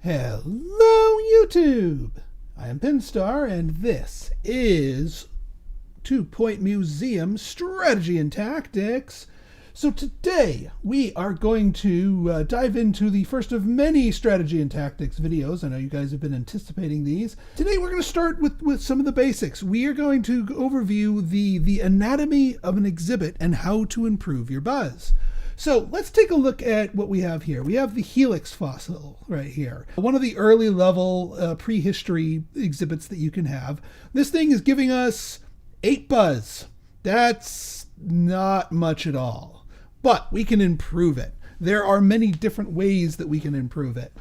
Hello YouTube! I am Pinstar and this is 2 Point Museum Strategy and Tactics. So today we are going to dive into the first of many strategy and tactics videos. I know you guys have been anticipating these. Today we're going to start with some of the basics. We are going to overview the anatomy of an exhibit and how to improve your buzz. So let's take a look at what we have here. We have the helix fossil right here. One of the early level prehistory exhibits that you can have. This thing is giving us 8 buzz. That's not much at all, but we can improve it. There are many different ways that we can improve it,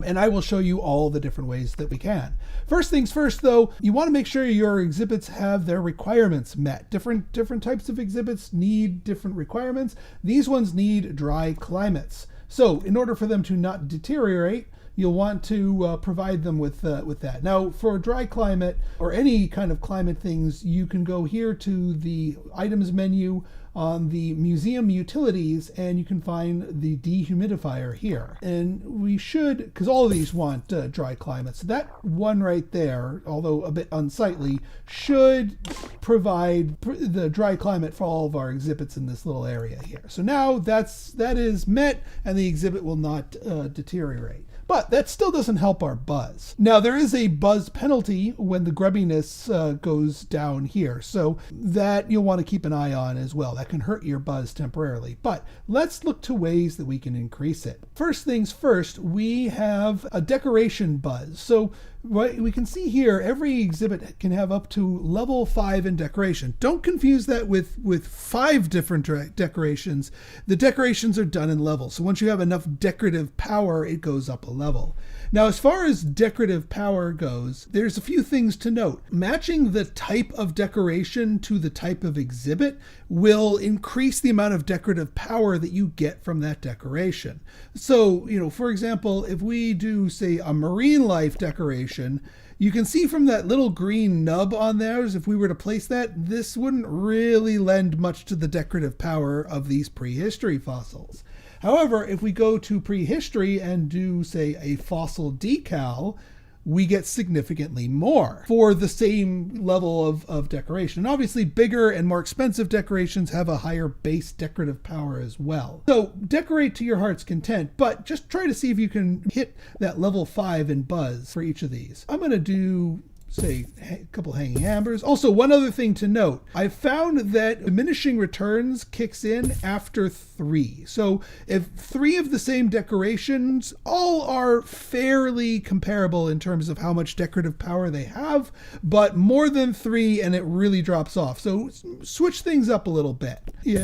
and I will show you all the different ways that we can. First things first though, you want to make sure your exhibits have their requirements met. Different types of exhibits need different requirements. These ones need dry climates. So in order for them to not deteriorate, you'll want to provide them with that. Now for a dry climate or any kind of climate things, you can go here to the items menu on the museum utilities and you can find the dehumidifier here. And we should, because all of these want dry climates, that one right there, although a bit unsightly, should provide the dry climate for all of our exhibits in this little area here. So now that is met and the exhibit will not deteriorate. But that still doesn't help our buzz. Now there is a buzz penalty when the grubbiness goes down here, so that you'll want to keep an eye on as well. That can hurt your buzz temporarily, but let's look to ways that we can increase it. First things first, we have a decoration buzz. So what we can see here, every exhibit can have up to level 5 in decoration. Don't confuse that with 5 different decorations. The decorations are done in levels. So once you have enough decorative power, it goes up a level. Now, as far as decorative power goes, there's a few things to note. Matching the type of decoration to the type of exhibit will increase the amount of decorative power that you get from that decoration. So, for example, if we do, say, a marine life decoration, you can see from that little green nub on there, if we were to place that, this wouldn't really lend much to the decorative power of these prehistory fossils. However, if we go to prehistory and do, say, a fossil decal, we get significantly more for the same level of decoration. And obviously, bigger and more expensive decorations have a higher base decorative power as well. So decorate to your heart's content, but just try to see if you can hit that level 5 in buzz for each of these. I'm going to do, say, a couple hanging hammers. Also, one other thing to note, I found that diminishing returns kicks in after 3. So if 3 of the same decorations all are fairly comparable in terms of how much decorative power they have, but more than 3 and it really drops off. So switch things up a little bit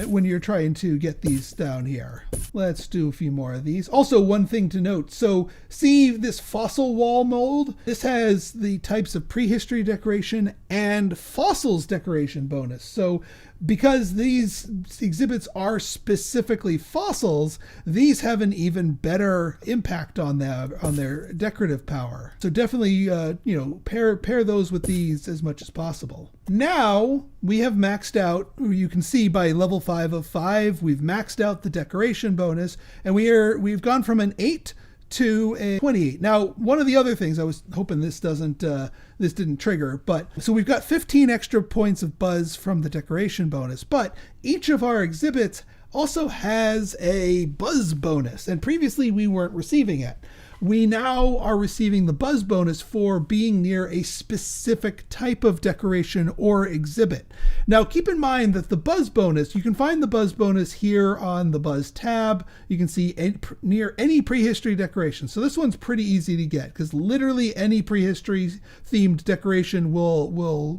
when you're trying to get these down here. Let's do a few more of these. Also, one thing to note, so see this fossil wall mold? This has the types of prehistory decoration and fossils decoration bonus. So because these exhibits are specifically fossils, these have an even better impact on their decorative power. So definitely, pair those with these as much as possible. Now we have maxed out, you can see by level 5 of 5, we've maxed out the decoration bonus, and we've gone from an 8 to a 28. Now, one of the other things, I was hoping this didn't trigger, but so we've got 15 extra points of buzz from the decoration bonus, but each of our exhibits also has a buzz bonus, and previously we weren't receiving it. We now are receiving the buzz bonus for being near a specific type of decoration or exhibit. Now keep in mind that the buzz bonus, you can find the buzz bonus here on the buzz tab. You can see near any prehistory decoration. So this one's pretty easy to get because literally any prehistory themed decoration will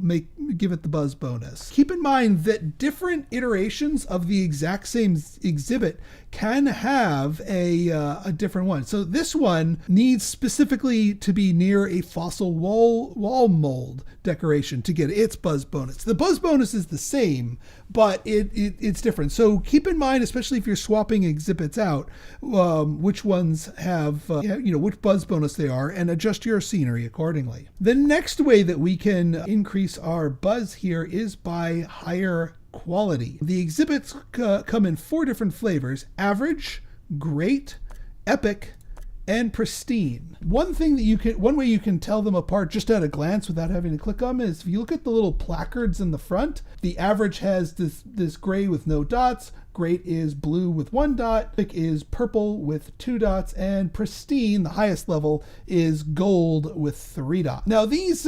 give it the buzz bonus. Keep in mind that different iterations of the exact same exhibit can have a different one. So this one needs specifically to be near a fossil wall mold decoration to get its buzz bonus. The buzz bonus is the same, but it's different. So keep in mind, especially if you're swapping exhibits out, which ones have, which buzz bonus they are, and adjust your scenery accordingly. The next way that we can increase our buzz here is by higher quality. The exhibits come in 4 different flavors: average, great, epic, and pristine. One way you can tell them apart just at a glance without having to click on them is if you look at the little placards in the front, the average has this gray with no dots, great is blue with 1 dot, thick is purple with 2 dots, and pristine, the highest level, is gold with 3 dots. Now these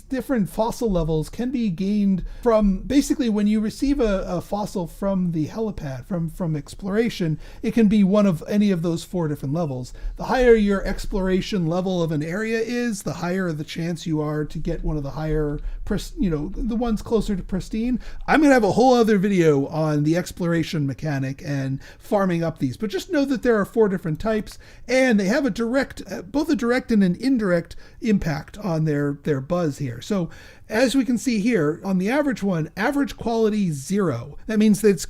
different fossil levels can be gained from basically when you receive a fossil from the helipad, from exploration, it can be one of any of those 4 different levels. The higher your exploration level of an area is, the higher the chance you are to get one of the higher, the ones closer to pristine. I'm going to have a whole other video on the exploration mechanic and farming up these, but just know that there are 4 different types, and they have both a direct and an indirect impact on their buzz here. So as we can see here, on the average one, average quality 0. That means that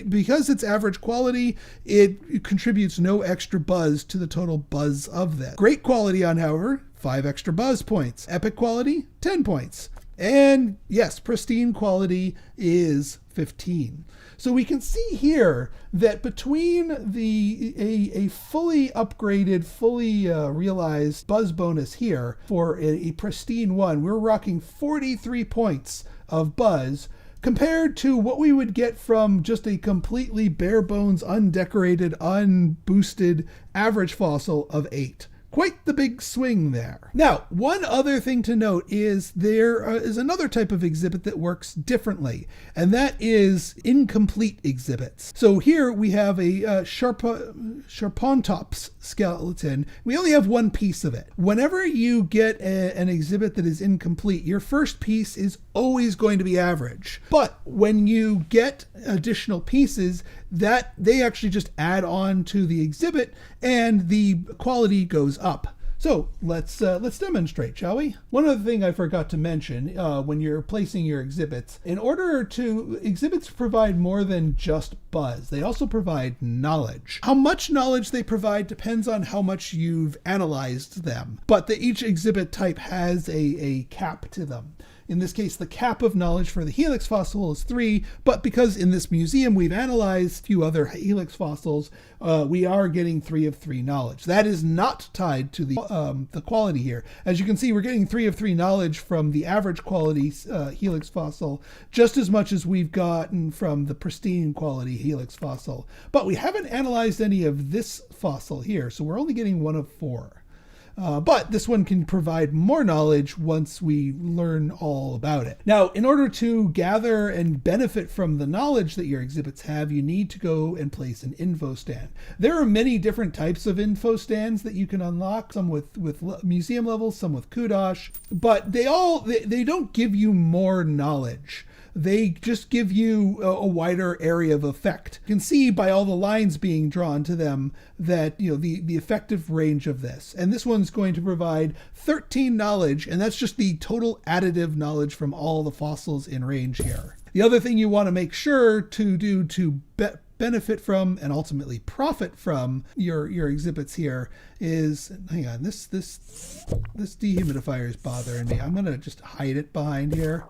because it's average quality, it contributes no extra buzz to the total buzz of this. Great quality on, however, 5 extra buzz points. Epic quality, 10 points. And yes, pristine quality is 15. So we can see here that between a fully upgraded, fully realized buzz bonus here for a pristine one, we're rocking 43 points of buzz compared to what we would get from just a completely bare bones, undecorated, unboosted average fossil of 8. Quite the big swing there. Now, one other thing to note is there is another type of exhibit that works differently, and that is incomplete exhibits. So here we have a Sharpontops skeleton. We only have 1 piece of it. Whenever you get an exhibit that is incomplete, your first piece is always going to be average. But when you get additional pieces, that they actually just add on to the exhibit and the quality goes up. So let's demonstrate, shall we? One other thing I forgot to mention when you're placing your exhibits, exhibits provide more than just buzz. They also provide knowledge. How much knowledge they provide depends on how much you've analyzed them, but each exhibit type has a cap to them. In this case, the cap of knowledge for the helix fossil is 3, but because in this museum we've analyzed a few other helix fossils, we are getting 3 of 3 knowledge. That is not tied to the quality here. As you can see, we're getting 3 of 3 knowledge from the average quality helix fossil, just as much as we've gotten from the pristine quality helix fossil. But we haven't analyzed any of this fossil here, so we're only getting 1 of 4. But this one can provide more knowledge once we learn all about it. Now, in order to gather and benefit from the knowledge that your exhibits have, you need to go and place an info stand. There are many different types of info stands that you can unlock, some with museum levels, some with kudosh, but they don't give you more knowledge. They just give you a wider area of effect. You can see by all the lines being drawn to them that the effective range of this. And this one's going to provide 13 knowledge, and that's just the total additive knowledge from all the fossils in range here. The other thing you want to make sure to do to benefit from and ultimately profit from your exhibits here is, hang on, this dehumidifier is bothering me. I'm gonna just hide it behind here.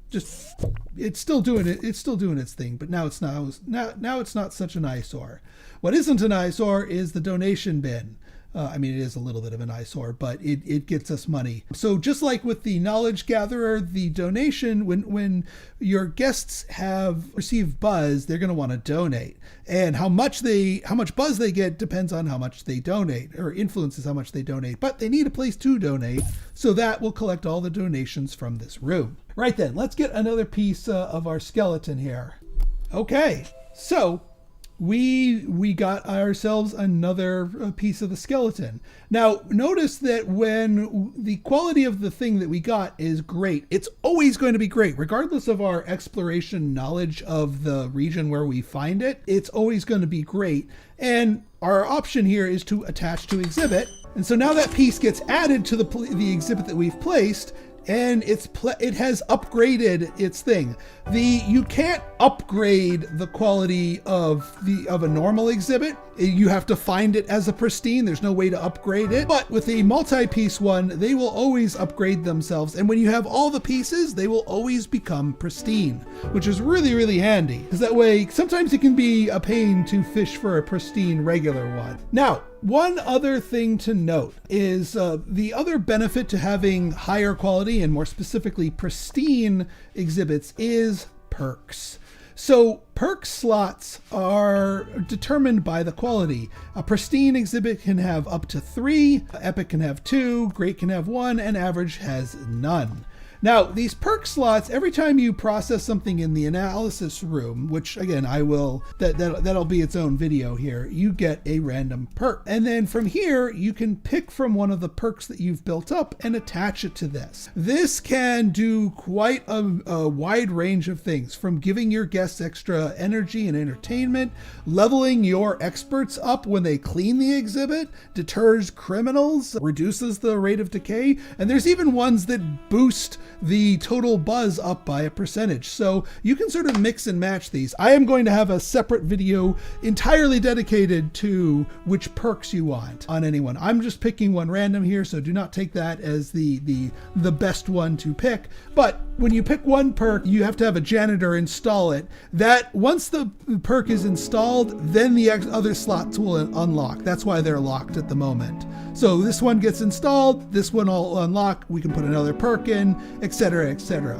It's still doing its thing, but now it's not such an eyesore. What isn't an eyesore is the donation bin. I mean, it is a little bit of an eyesore, but it gets us money. So just like with the knowledge gatherer, the donation, when your guests have received buzz, they're going to want to donate. And how much buzz they get depends on how much they donate, or influences how much they donate. But they need a place to donate, so that will collect all the donations from this room. Right then, let's get another piece of our skeleton here. Okay, so we got ourselves another piece of the skeleton. Now, notice that when the quality of the thing that we got is great, it's always going to be great. Regardless of our exploration knowledge of the region where we find it, it's always going to be great. And our option here is to attach to exhibit. And so now that piece gets added to the exhibit that we've placed, and it has upgraded its thing. You can't upgrade the quality of a normal exhibit. You have to find it as a pristine. There's no way to upgrade it. But with a multi-piece one, they will always upgrade themselves. And when you have all the pieces, they will always become pristine, which is really, really handy. Because that way, sometimes it can be a pain to fish for a pristine regular one. Now, one other thing to note is the other benefit to having higher quality and more specifically pristine exhibits is perks. So perk slots are determined by the quality. A pristine exhibit can have up to 3, epic can have 2, great can have 1, and average has none. Now, these perk slots, every time you process something in the analysis room, which again, that'll be its own video here, you get a random perk. And then from here, you can pick from one of the perks that you've built up and attach it to this. This can do quite a wide range of things, from giving your guests extra energy and entertainment, leveling your experts up when they clean the exhibit, deters criminals, reduces the rate of decay, and there's even ones that boost the total buzz up by a percentage. So you can sort of mix and match these. I am going to have a separate video entirely dedicated to which perks you want on anyone. I'm just picking one random here, so do not take that as the best one to pick. But when you pick one perk, you have to have a janitor install it. That once the perk is installed, then the other slots will unlock. That's why they're locked at the moment. So this one gets installed, this one will unlock, we can put another perk in, etc., etc.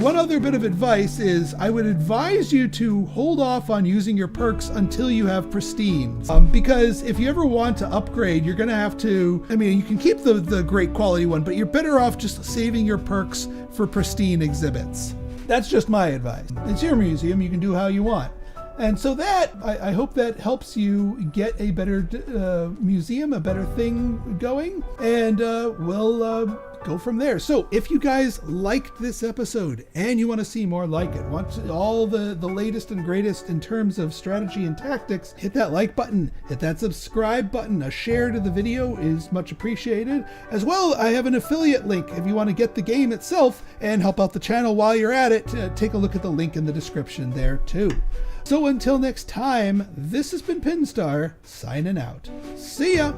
One other bit of advice is I would advise you to hold off on using your perks until you have pristine. Because if you ever want to upgrade, you're going to have to, you can keep the great quality one, but you're better off just saving your perks for pristine exhibits. That's just my advice. It's your museum, you can do how you want. And so that, I hope that helps you get a better museum, a better thing going, and we'll go from there. So if you guys liked this episode and you want to see more like it, want all the latest and greatest in terms of strategy and tactics, hit that like button, hit that subscribe button. A share to the video is much appreciated. As well, I have an affiliate link if you want to get the game itself and help out the channel while you're at it. Take a look at the link in the description there too. So until next time, this has been Pinstar, signing out. See ya!